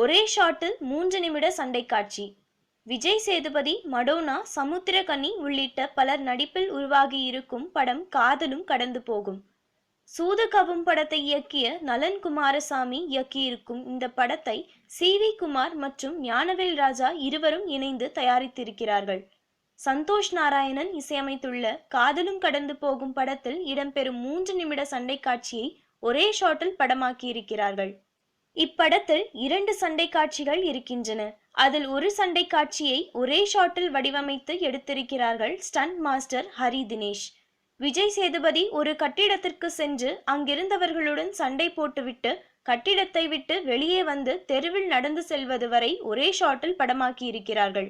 ஒரே ஷாட்டில் 3 நிமிட சண்டை காட்சி. விஜய் சேதுபதி, மடோனா, சமுத்திரகனி உள்ளிட்ட பலர் நடிப்பில் உருவாகி இருக்கும் படம் காதலும் கடந்து போகும். சூதுகவும் படத்தை இயக்கிய நலன் குமாரசாமி இயக்கியிருக்கும் இந்த படத்தை சி.வி. குமார் மற்றும் ஞானவேல் ராஜா இருவரும் இணைந்து தயாரித்திருக்கிறார்கள். சந்தோஷ் நாராயணன் இசையமைத்துள்ள காதலும் கடந்து போகும் படத்தில் இடம்பெறும் 3 நிமிட சண்டை காட்சியை ஒரே ஷாட்டில் படமாக்கியிருக்கிறார்கள். இப்படத்தில் 2 சண்டை காட்சிகள் இருக்கின்றன. அதில் ஒரு சண்டை காட்சியை ஒரே ஷாட்டில் வடிவமைத்து எடுத்திருக்கிறார்கள் ஸ்டண்ட் மாஸ்டர் ஹரி தினேஷ். விஜய் சேதுபதி ஒரு கட்டிடத்திற்கு சென்று அங்கிருந்தவர்களுடன் சண்டை போட்டுவிட்டு கட்டிடத்தை விட்டு வெளியே வந்து தெருவில் நடந்து செல்வது வரை ஒரே ஷாட்டில் படமாக்கி இருக்கிறார்கள்.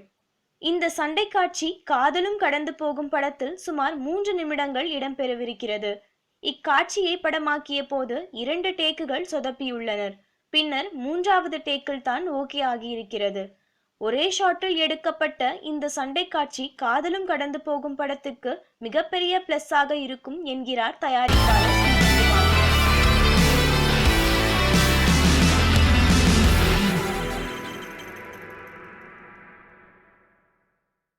இந்த சண்டை காட்சி காதலும் கடந்து போகும் படத்தில் சுமார் 3 நிமிடங்கள் இடம்பெறவிருக்கிறது. இக்காட்சியை படமாக்கிய போது 2 டேக்குகள் சொதப்பியுள்ளனர். பின்னர் 3வது டேக்கில் தான் ஓகே ஆகியிருக்கிறது. ஒரே ஷாட்டில் எடுக்கப்பட்ட இந்த சண்டை காட்சி காதலும் கடந்து போகும் படத்துக்கு மிகப்பெரிய பிளஸ் ஆக இருக்கும் என்கிறார் தயாரிப்பாளர்.